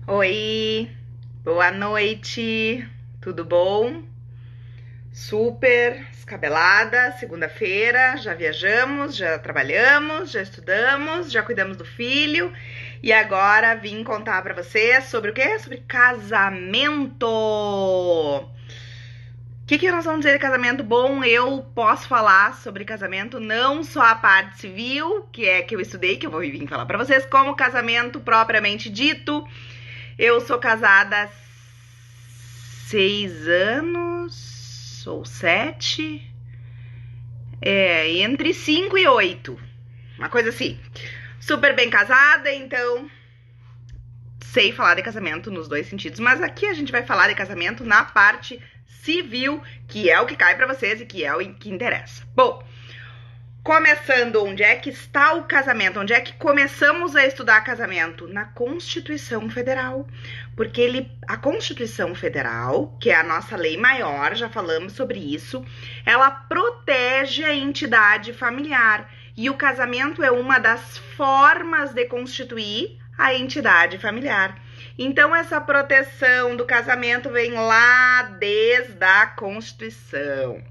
Oi, boa noite, tudo bom? Super descabelada, segunda-feira, já viajamos, já trabalhamos, já estudamos, já cuidamos do filho e agora vim contar pra vocês sobre o quê? Sobre casamento! O que nós vamos dizer de casamento? Bom, eu posso falar sobre casamento, não só a parte civil, que é que eu estudei, que eu vou vir falar pra vocês, como casamento propriamente dito. Eu sou casada há 6 anos ou 7, entre 5 e 8, uma coisa assim. Super bem casada, então sei falar de casamento nos dois sentidos, mas aqui a gente vai falar de casamento na parte civil, que é o que cai pra vocês e que é o que interessa. Bom, começando, onde é que está o casamento? Onde é que começamos a estudar casamento? Na Constituição Federal. Porque a Constituição Federal, que é a nossa lei maior, já falamos sobre isso, ela protege a entidade familiar. E o casamento é uma das formas de constituir a entidade familiar. Então, essa proteção do casamento vem lá desde a Constituição.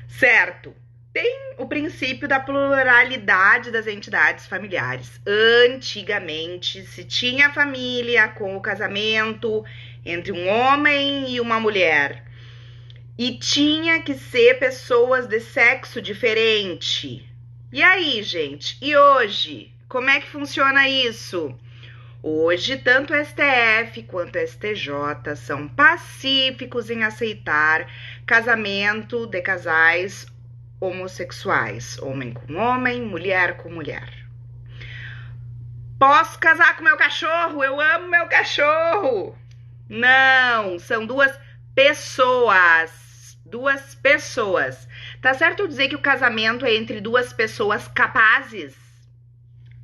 Certo? Tem o princípio da pluralidade das entidades familiares. Antigamente, se tinha família com o casamento entre um homem e uma mulher. E tinha que ser pessoas de sexo diferente. E aí, gente? E hoje? Como é que funciona isso? Hoje, tanto o STF quanto o STJ são pacíficos em aceitar casamento de casais homossexuais, homem com homem, mulher com mulher. Posso casar com meu cachorro? Eu amo meu cachorro. Não, são duas pessoas. Duas pessoas. Tá certo eu dizer que o casamento é entre duas pessoas capazes?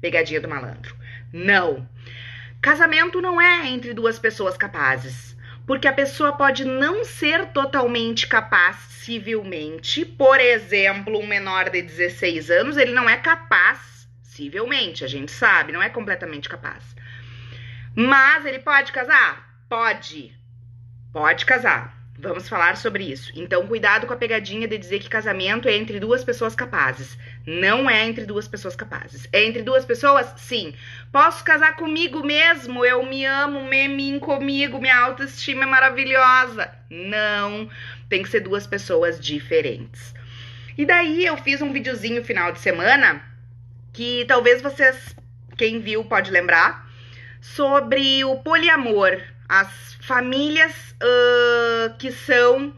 Pegadinha do malandro. Não. Casamento não é entre duas pessoas capazes. Porque a pessoa pode não ser totalmente capaz civilmente. Por exemplo, um menor de 16 anos, ele não é capaz civilmente, a gente sabe, não é completamente capaz. Mas ele pode casar? Pode. Pode casar. Vamos falar sobre isso. Então, cuidado com a pegadinha de dizer que casamento é entre duas pessoas capazes. Não é entre duas pessoas capazes. É entre duas pessoas? Sim. Posso casar comigo mesmo? Eu me amo, mim comigo, minha autoestima é maravilhosa. Não. Tem que ser duas pessoas diferentes. E daí eu fiz um videozinho final de semana que talvez vocês, quem viu, pode lembrar, sobre o poliamor. As famílias que são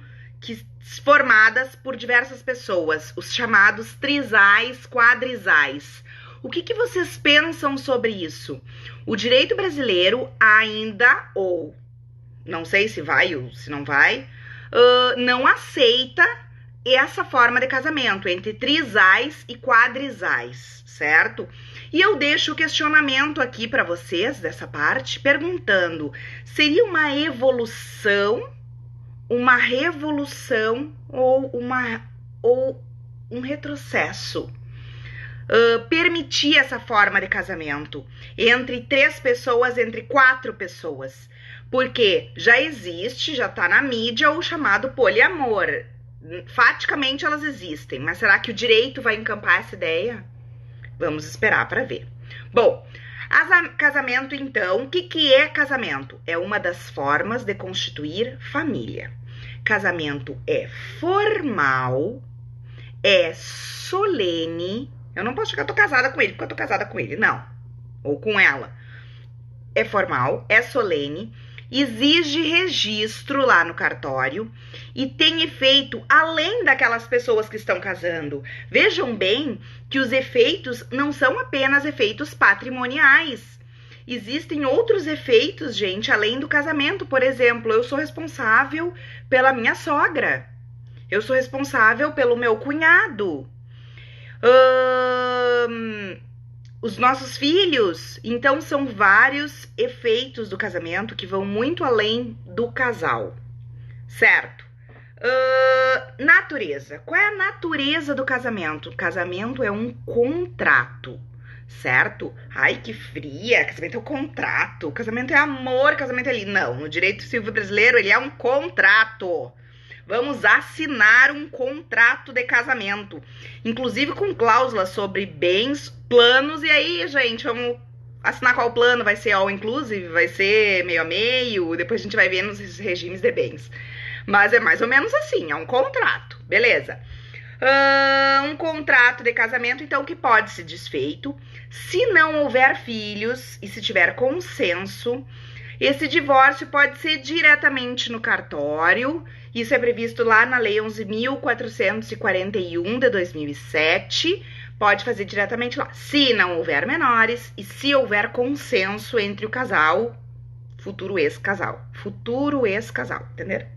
formadas por diversas pessoas, os chamados trisais, quadrisais. O que vocês pensam sobre isso? O direito brasileiro ainda, ou não sei se vai ou se não vai, não aceita essa forma de casamento entre trisais e quadrisais, certo? E eu deixo o questionamento aqui para vocês dessa parte, perguntando: seria uma evolução, uma revolução ou um retrocesso? Permitir essa forma de casamento entre 3 pessoas, entre 4 pessoas? Porque já existe, já tá na mídia o chamado poliamor. Faticamente elas existem, mas será que o direito vai encampar essa ideia? Vamos esperar para ver. Bom, casamento então, o que é casamento? É uma das formas de constituir família. Casamento é formal, é solene. Eu não posso chegar, tô casada com ele, porque eu tô casada com ele, não. Ou com ela. É formal, é solene, exige registro lá no cartório e tem efeito além daquelas pessoas que estão casando. Vejam bem que os efeitos não são apenas efeitos patrimoniais. Existem outros efeitos, gente, além do casamento. Por exemplo, eu sou responsável pela minha sogra. Eu sou responsável pelo meu cunhado. Os nossos filhos. Então, são vários efeitos do casamento que vão muito além do casal, certo? Natureza. Qual é a natureza do casamento? O casamento é um contrato, certo? Ai, que fria, casamento é um contrato, casamento é amor, casamento é lindo. Não, no direito civil brasileiro ele é um contrato. Vamos assinar um contrato de casamento, inclusive com cláusulas sobre bens, planos, e aí, gente, vamos assinar qual plano, vai ser all inclusive, vai ser meio a meio, depois a gente vai ver nos regimes de bens. Mas é mais ou menos assim, é um contrato, beleza? Um contrato de casamento, então, que pode ser desfeito se não houver filhos e se tiver consenso. Esse divórcio pode ser diretamente no cartório. Isso é previsto lá na Lei 11.441 de 2007. Pode fazer diretamente lá, se não houver menores e se houver consenso entre o casal, futuro ex-casal. Futuro ex-casal, entenderam?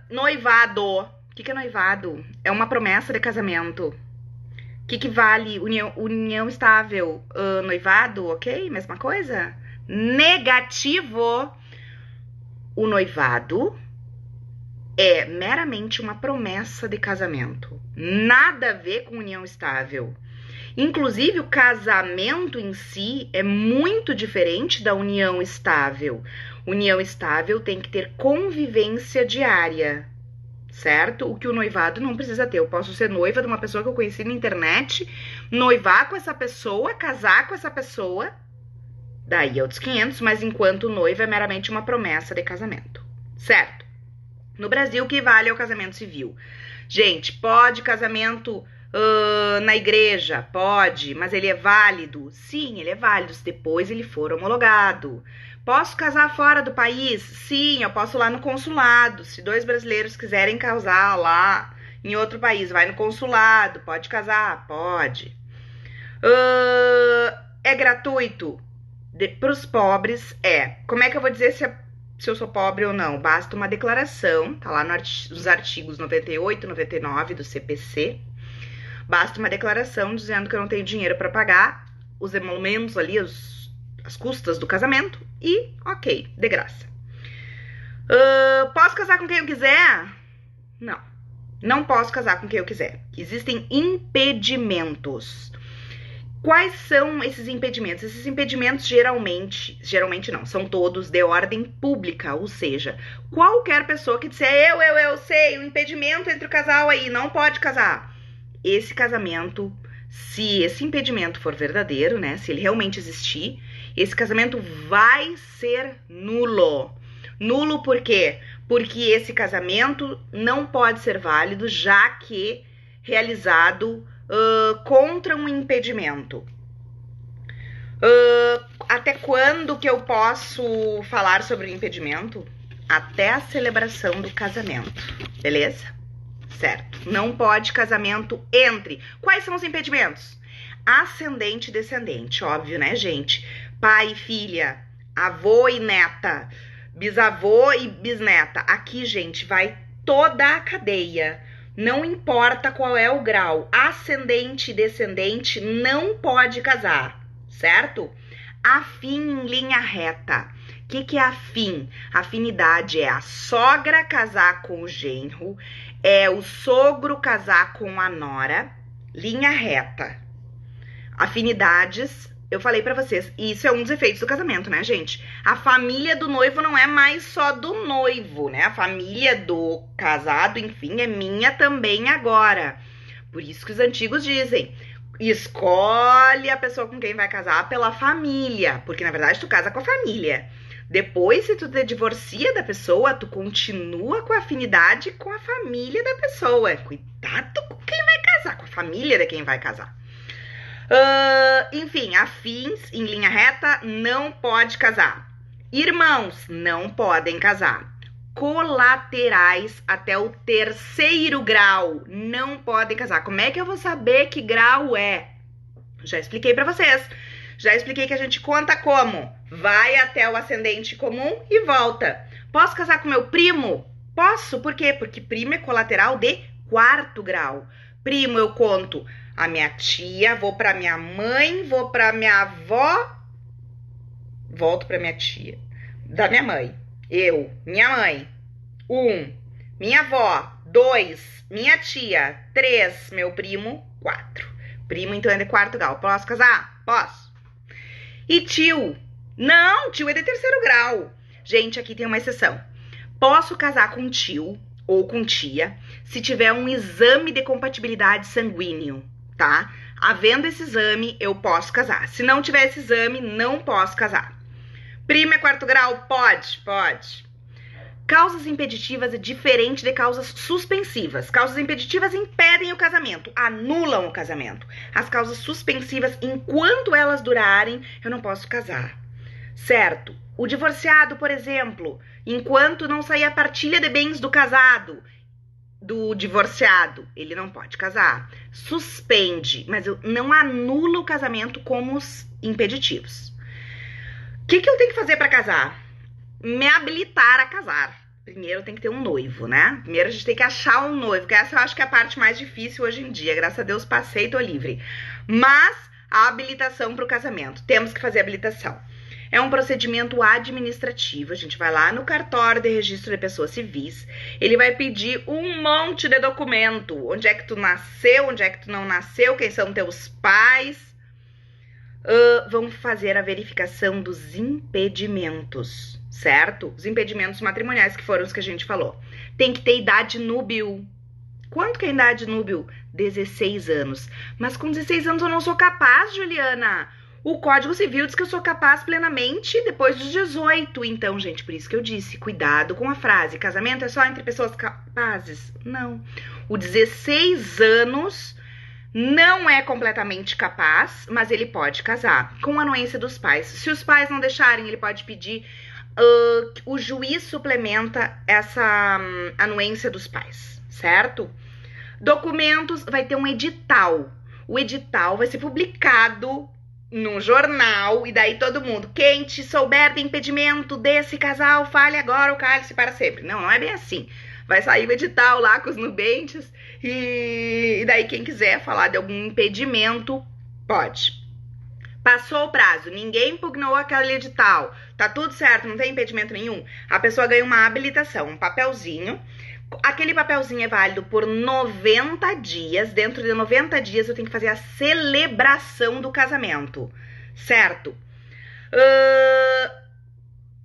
Noivado. O que é noivado? É uma promessa de casamento. O que vale? União estável. Noivado, ok? Mesma coisa? Negativo. O noivado é meramente uma promessa de casamento. Nada a ver com união estável. Inclusive, o casamento em si é muito diferente da união estável. União estável tem que ter convivência diária, certo? O que o noivado não precisa ter. Eu posso ser noiva de uma pessoa que eu conheci na internet, noivar com essa pessoa, casar com essa pessoa, daí é outros 500, mas enquanto noiva é meramente uma promessa de casamento, certo? No Brasil, o que vale é o casamento civil. Gente, pode casamento na igreja? Pode, mas ele é válido? Sim, ele é válido, se depois ele for homologado. Posso casar fora do país? Sim, eu posso ir lá no consulado. Se dois brasileiros quiserem casar lá em outro país, vai no consulado. Pode casar? Pode. É gratuito? Para os pobres, é. Como é que eu vou dizer se eu sou pobre ou não? Basta uma declaração, tá lá nos artigos 98 e 99 do CPC. Basta uma declaração dizendo que eu não tenho dinheiro para pagar os emolumentos ali, as custas do casamento e ok, de graça. Posso casar com quem eu quiser? Não, não posso casar com quem eu quiser. Existem impedimentos. Quais são esses impedimentos? Esses impedimentos geralmente não, são todos de ordem pública, ou seja, qualquer pessoa que disser eu sei, o impedimento entre o casal aí, não pode casar. Esse casamento, se esse impedimento for verdadeiro, né, se ele realmente existir, esse casamento vai ser nulo. Nulo por quê? Porque esse casamento não pode ser válido, já que realizado contra um impedimento. Até quando que eu posso falar sobre o impedimento? Até a celebração do casamento, beleza? Certo. Não pode casamento entre. Quais são os impedimentos? Ascendente e descendente, óbvio, né, gente? Pai e filha, avô e neta, bisavô e bisneta. Aqui, gente, vai toda a cadeia. Não importa qual é o grau, ascendente e descendente não pode casar, certo? Afim em linha reta. O que é afim? Afinidade é a sogra casar com o genro, é o sogro casar com a nora, linha reta. Afinidades, eu falei pra vocês, isso é um dos efeitos do casamento, né, gente? A família do noivo não é mais só do noivo, né? A família do casado, enfim, é minha também agora. Por isso que os antigos dizem, escolhe a pessoa com quem vai casar pela família, porque na verdade tu casa com a família. Depois, se tu te divorcia da pessoa, tu continua com a afinidade com a família da pessoa. Cuidado com quem vai casar, com a família de quem vai casar. Enfim, afins em linha reta não pode casar. Irmãos não podem casar. Colaterais até o 3º grau não podem casar. Como é que eu vou saber que grau é? Já expliquei pra vocês. Já expliquei que a gente conta como? Vai até o ascendente comum e volta. Posso casar com meu primo? Posso, por quê? Porque primo é colateral de 4º grau. Primo eu conto a minha tia, vou pra minha mãe, vou pra minha avó, volto pra minha tia, da minha mãe. Eu, minha mãe, 1, minha avó, 2, minha tia, 3, meu primo, 4. Primo, então, é de quarto grau. Posso casar? Posso. E tio? Não, tio é de terceiro grau. Gente, aqui tem uma exceção. Posso casar com tio ou com tia se tiver um exame de compatibilidade sanguíneo, tá? Havendo esse exame, eu posso casar. Se não tiver esse exame, não posso casar. Primo é quarto grau? Pode, pode. Causas impeditivas é diferente de causas suspensivas. Causas impeditivas impedem o casamento, anulam o casamento. As causas suspensivas, enquanto elas durarem, eu não posso casar. Certo? O divorciado, por exemplo, enquanto não sair a partilha de bens do casado, do divorciado, ele não pode casar. Suspende, mas não anula o casamento como os impeditivos. O que eu tenho que fazer para casar? Me habilitar a casar. Primeiro tem que ter um noivo, né? Primeiro a gente tem que achar um noivo, que essa eu acho que é a parte mais difícil hoje em dia. Graças a Deus passei e tô livre. Mas a habilitação para o casamento. Temos que fazer a habilitação. É um procedimento administrativo. A gente vai lá no cartório de registro de pessoas civis. Ele vai pedir um monte de documento. Onde é que tu nasceu, onde é que tu não nasceu, quem são teus pais. Vamos fazer a verificação dos impedimentos, certo? Os impedimentos matrimoniais, que foram os que a gente falou. Tem que ter idade núbil. Quanto que é a idade núbil? 16 anos. Mas com 16 anos eu não sou capaz, Juliana. O Código Civil diz que eu sou capaz plenamente depois dos 18. Então, gente, por isso que eu disse, cuidado com a frase. Casamento é só entre pessoas capazes? Não. O 16 anos... não é completamente capaz, mas ele pode casar com a anuência dos pais. Se os pais não deixarem, ele pode pedir, o juiz suplementa essa anuência dos pais, certo? Documentos, vai ter um edital. O edital vai ser publicado no jornal e daí todo mundo, quem te souber de impedimento desse casal, fale agora ou cale-se para sempre. Não, não é bem assim. Vai sair o edital lá com os nubentes e daí quem quiser falar de algum impedimento, pode. Passou o prazo, ninguém impugnou aquele edital, tá tudo certo, não tem impedimento nenhum, a pessoa ganha uma habilitação, um papelzinho. Aquele papelzinho é válido por 90 dias. Dentro de 90 dias eu tenho que fazer a celebração do casamento, certo?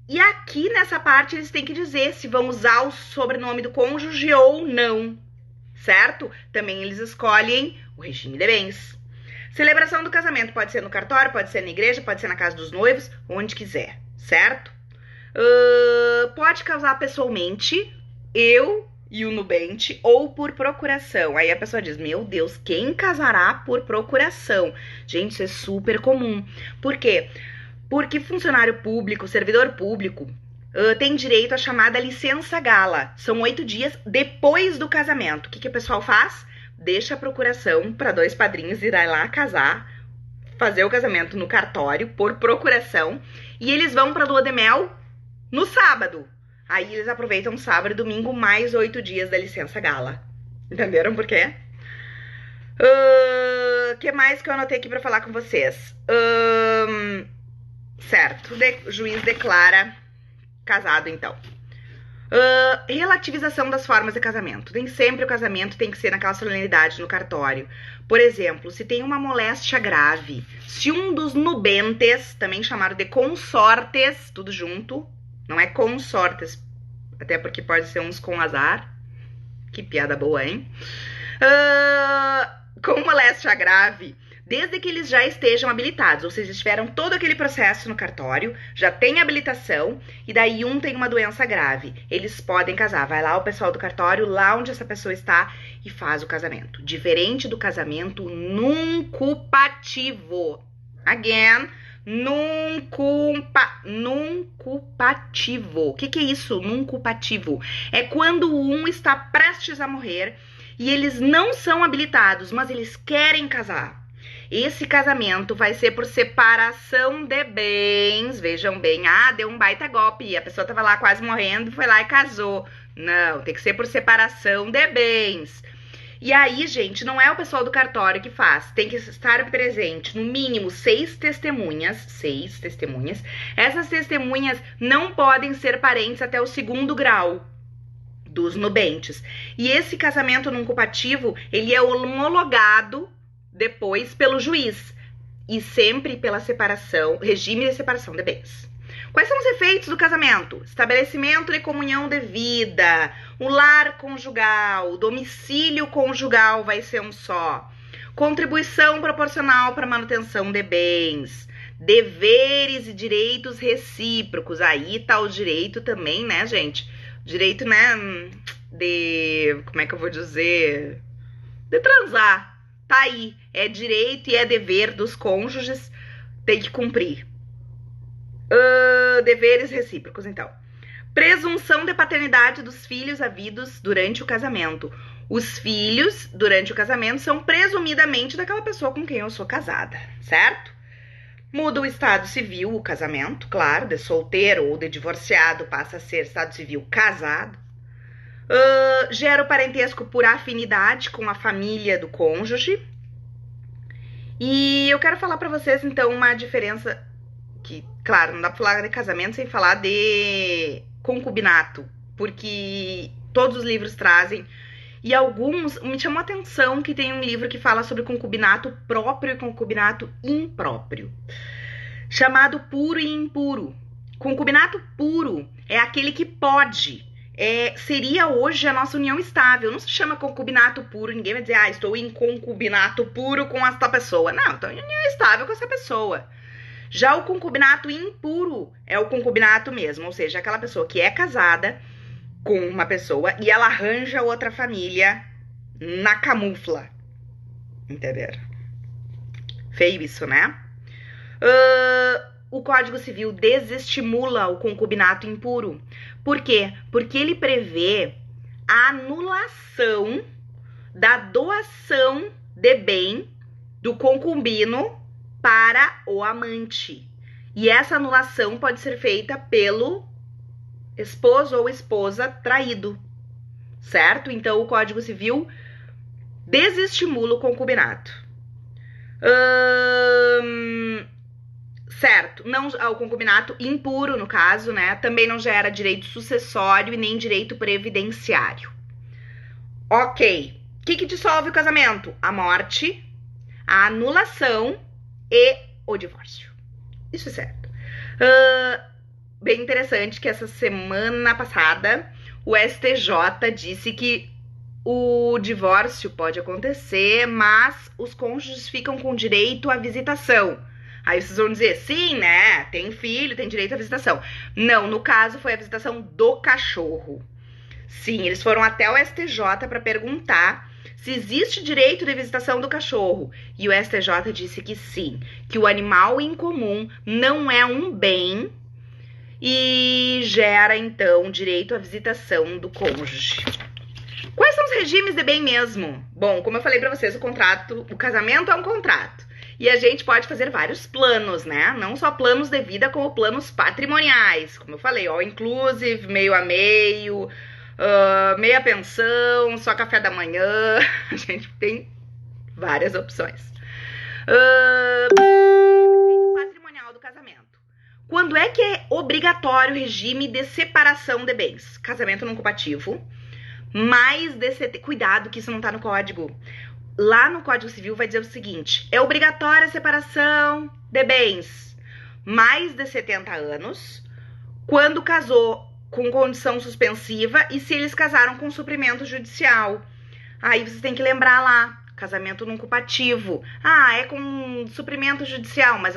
E aqui nessa parte eles têm que dizer se vão usar o sobrenome do cônjuge ou não, certo? Também eles escolhem o regime de bens. Celebração do casamento pode ser no cartório, pode ser na igreja, pode ser na casa dos noivos, onde quiser, certo? Pode casar pessoalmente, eu e o nubente, ou por procuração. Aí a pessoa diz, meu Deus, quem casará por procuração? Gente, isso é super comum. Por quê? Porque funcionário público, servidor público, tem direito à chamada licença gala. São 8 dias depois do casamento. O que o pessoal faz? Deixa a procuração para 2 padrinhos irem lá casar, fazer o casamento no cartório por procuração, e eles vão para lua de mel no sábado. Aí eles aproveitam sábado e domingo mais 8 dias da licença gala. Entenderam por quê? O que mais que eu anotei aqui para falar com vocês? Certo, o juiz declara casado, então. Relativização das formas de casamento. Nem sempre o casamento tem que ser naquela solenidade no cartório. Por exemplo, se tem uma moléstia grave, se um dos nubentes, também chamado de consortes, tudo junto, não é consortes, até porque pode ser uns com azar. Que piada boa, hein? Com moléstia grave, desde que eles já estejam habilitados, ou seja, tiveram todo aquele processo no cartório, já tem habilitação, e daí um tem uma doença grave. Eles podem casar. Vai lá o pessoal do cartório, lá onde essa pessoa está, e faz o casamento. Diferente do casamento nuncupativo. Again, nuncupativo. O que é isso, nuncupativo? É quando um está prestes a morrer e eles não são habilitados, mas eles querem casar. Esse casamento vai ser por separação de bens. Vejam bem, deu um baita golpe, a pessoa tava lá quase morrendo, foi lá e casou. Não, tem que ser por separação de bens. E aí, gente, não é o pessoal do cartório que faz, tem que estar presente no mínimo 6 testemunhas, 6 testemunhas. Essas testemunhas não podem ser parentes até o 2º grau dos nubentes. E esse casamento nuncupativo, ele é homologado depois pelo juiz e sempre pela separação, regime de separação de bens. Quais são os efeitos do casamento? Estabelecimento de comunhão de vida, o lar conjugal, o domicílio conjugal vai ser um só, contribuição proporcional para manutenção de bens, deveres e direitos recíprocos. Aí tá o direito também, né, gente? Direito, né, como é que eu vou dizer? De transar. Tá aí. É direito e é dever dos cônjuges, tem que cumprir. Deveres recíprocos, então. Presunção de paternidade dos filhos havidos durante o casamento. Os filhos, durante o casamento, são presumidamente daquela pessoa com quem eu sou casada, certo? Muda o estado civil, o casamento, claro, de solteiro ou de divorciado passa a ser estado civil casado. Gera o parentesco por afinidade com a família do cônjuge. E eu quero falar pra vocês, então, uma diferença que, claro, não dá pra falar de casamento sem falar de concubinato, porque todos os livros trazem, e alguns, me chamou a atenção que tem um livro que fala sobre concubinato próprio e concubinato impróprio, chamado puro e impuro. Concubinato puro é aquele que pode, seria hoje a nossa união estável, não se chama concubinato puro, ninguém vai dizer, estou em concubinato puro com esta pessoa, não, estou em união estável com essa pessoa. Já o concubinato impuro é o concubinato mesmo, ou seja, aquela pessoa que é casada com uma pessoa e ela arranja outra família na camufla. Entenderam? Feio isso, né? O Código Civil desestimula o concubinato impuro. Por quê? Porque ele prevê a anulação da doação de bem do concubino para o amante. E essa anulação pode ser feita pelo esposo ou esposa traído, certo? Então, o Código Civil desestimula o concubinato. Certo, não, o concubinato impuro, no caso, né? Também não gera direito sucessório e nem direito previdenciário. Ok. O que dissolve o casamento? A morte, a anulação e o divórcio. Isso é certo. Bem interessante que essa semana passada o STJ disse que o divórcio pode acontecer, mas os cônjuges ficam com direito à visitação. Aí vocês vão dizer, sim, né? Tem filho, tem direito à visitação. Não, no caso foi a visitação do cachorro. Sim, eles foram até o STJ para perguntar se existe direito de visitação do cachorro. E o STJ disse que sim, que o animal em comum não é um bem e gera, então, direito à visitação do cônjuge. Quais são os regimes de bem mesmo? Bom, como eu falei para vocês, o casamento é um contrato. E a gente pode fazer vários planos, né? Não só planos de vida, como planos patrimoniais. Como eu falei, all inclusive, meio a meio, meia pensão, só café da manhã. A gente tem várias opções. Patrimonial do casamento. Quando é que é obrigatório o regime de separação de bens? Casamento não compatível. Mais de cuidado que isso não tá no código. Lá no Código Civil vai dizer o seguinte: é obrigatória a separação de bens mais de 70 anos, quando casou com condição suspensiva e se eles casaram com suprimento judicial. Aí vocês têm que lembrar lá, casamento não culpativo. É com suprimento judicial, mas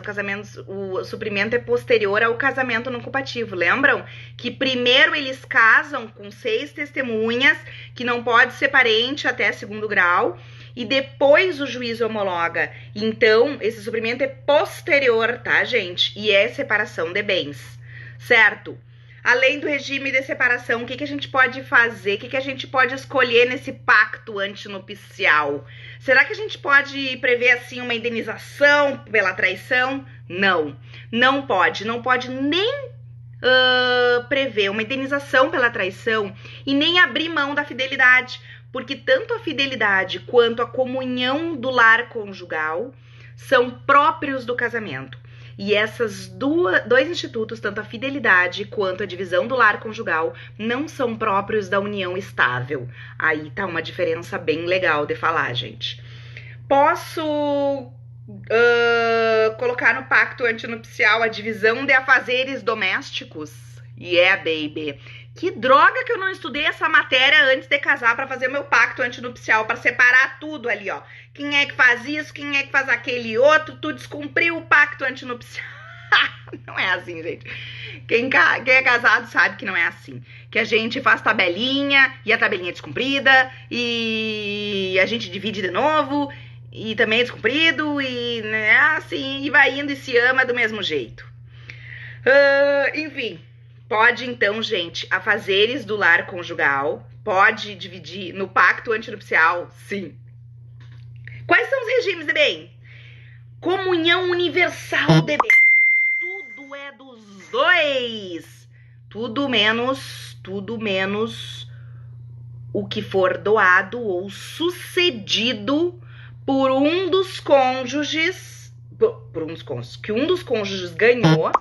o suprimento é posterior ao casamento não culpativo. Lembram? Que primeiro eles casam com 6 testemunhas, que não pode ser parente até 2º grau, e depois o juiz homologa. Então, esse suprimento é posterior, tá, gente? E é separação de bens, certo? Além do regime de separação, o que a gente pode fazer? O que a gente pode escolher nesse pacto antinupcial? Será que a gente pode prever, assim, uma indenização pela traição? Não, não pode. Não pode nem prever uma indenização pela traição e nem abrir mão da fidelidade, porque tanto a fidelidade quanto a comunhão do lar conjugal são próprios do casamento. E essas dois institutos, tanto a fidelidade quanto a divisão do lar conjugal, não são próprios da união estável. Aí tá uma diferença bem legal de falar, gente. Posso colocar no pacto antinupcial a divisão de afazeres domésticos? Yeah, baby. Que droga que eu não estudei essa matéria antes de casar pra fazer meu pacto antinupcial, pra separar tudo ali, ó. Quem é que faz isso, quem é que faz aquele outro, tu descumpriu o pacto antinupcial. Não é assim, gente. Quem é casado sabe que não é assim. Que a gente faz tabelinha e a tabelinha é descumprida e a gente divide de novo e também é descumprido e né, assim, e vai indo e se ama do mesmo jeito. Enfim, pode então, gente, afazeres do lar conjugal, pode dividir no pacto antinupcial, sim. Quais são os regimes de bem? Comunhão universal de bem. Tudo é dos dois. Tudo menos o que for doado ou sucedido por um dos cônjuges, que um dos cônjuges ganhou,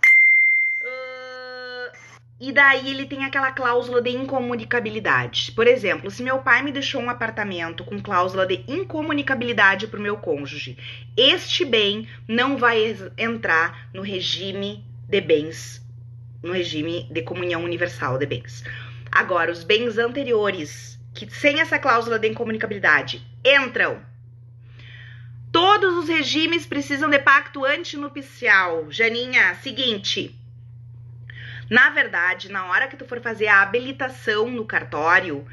e daí ele tem aquela cláusula de incomunicabilidade. Por exemplo, se meu pai me deixou um apartamento com cláusula de incomunicabilidade para o meu cônjuge, este bem não vai entrar no regime de bens, no regime de comunhão universal de bens. Agora, os bens anteriores, que sem essa cláusula de incomunicabilidade, entram. Todos os regimes precisam de pacto antinupcial. Janinha, seguinte. Na verdade, na hora que tu for fazer a habilitação no cartório,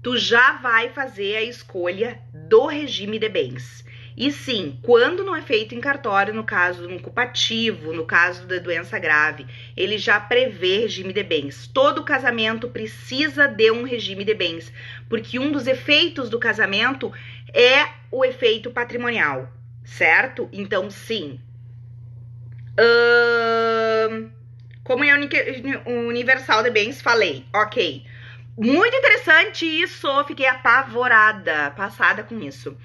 tu já vai fazer a escolha do regime de bens. E sim, quando não é feito em cartório, no caso de um culpativo, no caso da doença grave, ele já prevê regime de bens. Todo casamento precisa de um regime de bens, porque um dos efeitos do casamento é o efeito patrimonial, certo? Então, sim. Comunhão universal de bens, falei, ok. Muito interessante isso, fiquei apavorada, passada com isso.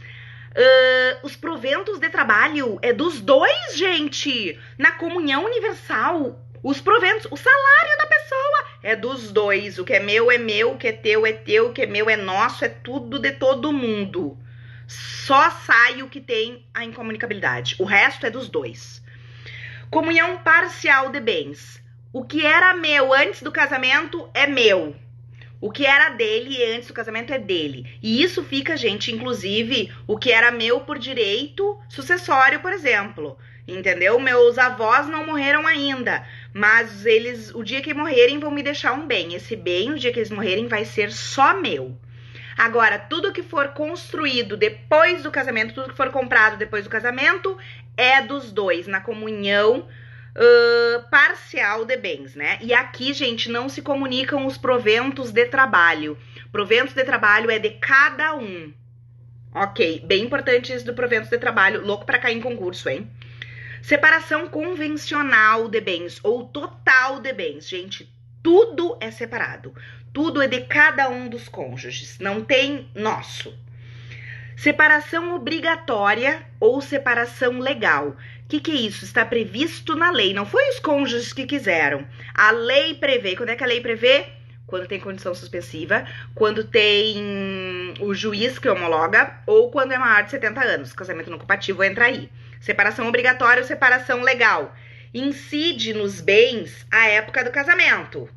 Os proventos de trabalho é dos dois, gente. Na comunhão universal, os proventos, o salário da pessoa é dos dois. O que é meu, o que é teu, o que é meu é nosso, é tudo de todo mundo. Só sai o que tem a incomunicabilidade. O resto é dos dois. Comunhão parcial de bens. O que era meu antes do casamento é meu. O que era dele antes do casamento é dele. E isso fica, gente, inclusive, o que era meu por direito sucessório, por exemplo. Entendeu? Meus avós não morreram ainda, mas eles, o dia que morrerem, vão me deixar um bem. Esse bem, o dia que eles morrerem, vai ser só meu. Agora, tudo que for construído depois do casamento, tudo que for comprado depois do casamento, é dos dois, na comunhão parcial de bens, né? E aqui, gente, não se comunicam os proventos de trabalho. Proventos de trabalho é de cada um. Ok, bem importante isso do proventos de trabalho. Louco pra cair em concurso, hein? Separação convencional de bens ou total de bens, gente. Tudo é separado. Tudo é de cada um dos cônjuges. Não tem nosso. Separação obrigatória ou separação legal. O que é isso? Está previsto na lei. Não foi os cônjuges que quiseram. A lei prevê. Quando é que a lei prevê? Quando tem condição suspensiva, quando tem o juiz que homologa ou quando é maior de 70 anos. Casamento não culpativo entra aí. Separação obrigatória ou separação legal. Incide nos bens a época do casamento.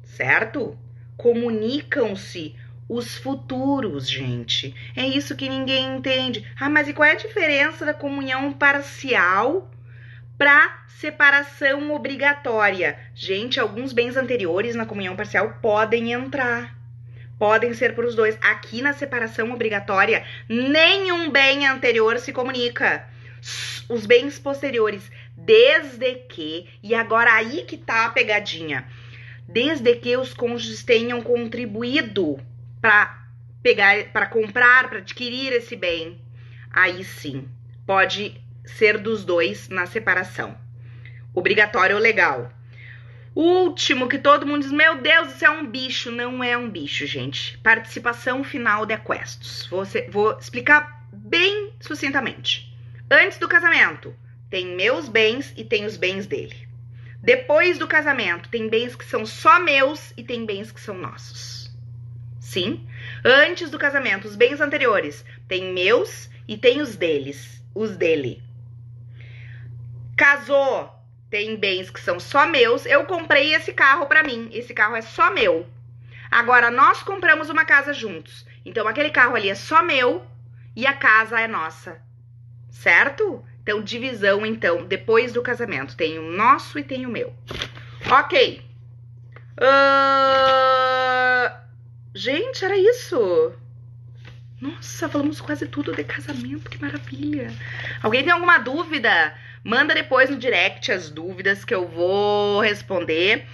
Certo? Comunicam-se os futuros, gente. É isso que ninguém entende. Ah, mas e qual é a diferença da comunhão parcial para separação obrigatória? Gente, alguns bens anteriores na comunhão parcial podem entrar. Podem ser para os dois. Aqui na separação obrigatória, nenhum bem anterior se comunica. Os bens posteriores, desde que, e agora aí que tá a pegadinha, desde que os cônjuges tenham contribuído para pegar, para comprar, para adquirir esse bem, aí sim, pode ser dos dois na separação. Obrigatório ou legal. O último que todo mundo diz, meu Deus, isso é um bicho. Não é um bicho, gente. Participação final de aquestos. Vou explicar bem sucintamente. Antes do casamento, tem meus bens e tem os bens dele. Depois do casamento, tem bens que são só meus e tem bens que são nossos. Sim? Antes do casamento, os bens anteriores, tem meus e tem os dele. Casou, tem bens que são só meus. Eu comprei esse carro pra mim, esse carro é só meu. Agora, nós compramos uma casa juntos. Então, aquele carro ali é só meu e a casa é nossa. Certo? Então, divisão, então, depois do casamento. Tem o nosso e tem o meu. Ok. Gente, era isso. Nossa, falamos quase tudo de casamento, que maravilha. Alguém tem alguma dúvida? Manda depois no direct as dúvidas que eu vou responder.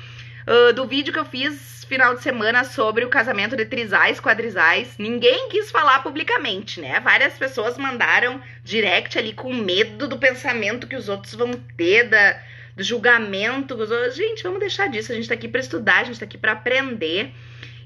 Do vídeo que eu fiz final de semana sobre o casamento de trisais, quadrisais, ninguém quis falar publicamente, né? Várias pessoas mandaram direct ali com medo do pensamento que os outros vão ter, do julgamento. Gente, vamos deixar disso, a gente tá aqui pra estudar, a gente tá aqui pra aprender.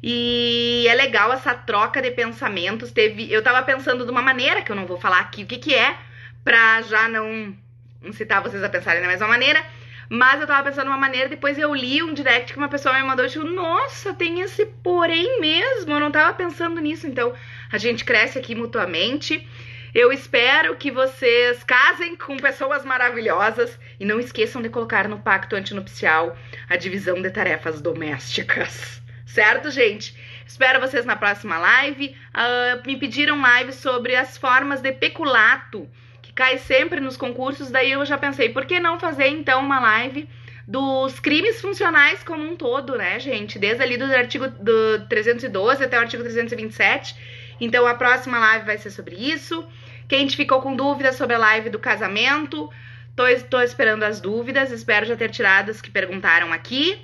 E é legal essa troca de pensamentos. Eu tava pensando de uma maneira, que eu não vou falar aqui o que é, pra já não incitar vocês a pensarem da mesma maneira. Mas eu tava pensando de uma maneira, depois eu li um direct que uma pessoa me mandou e tipo, nossa, tem esse porém mesmo, eu não tava pensando nisso. Então, a gente cresce aqui mutuamente. Eu espero que vocês casem com pessoas maravilhosas e não esqueçam de colocar no pacto antinupcial a divisão de tarefas domésticas. Certo, gente? Espero vocês na próxima live. Me pediram live sobre as formas de peculato, que cai sempre nos concursos. Daí eu já pensei, por que não fazer então uma live dos crimes funcionais como um todo, né, gente? Desde ali do artigo do 312 até o artigo 327. Então a próxima live vai ser sobre isso. Quem ficou com dúvidas sobre a live do casamento, tô esperando as dúvidas. Espero já ter tirado as que perguntaram aqui.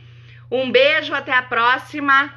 Um beijo, até a próxima.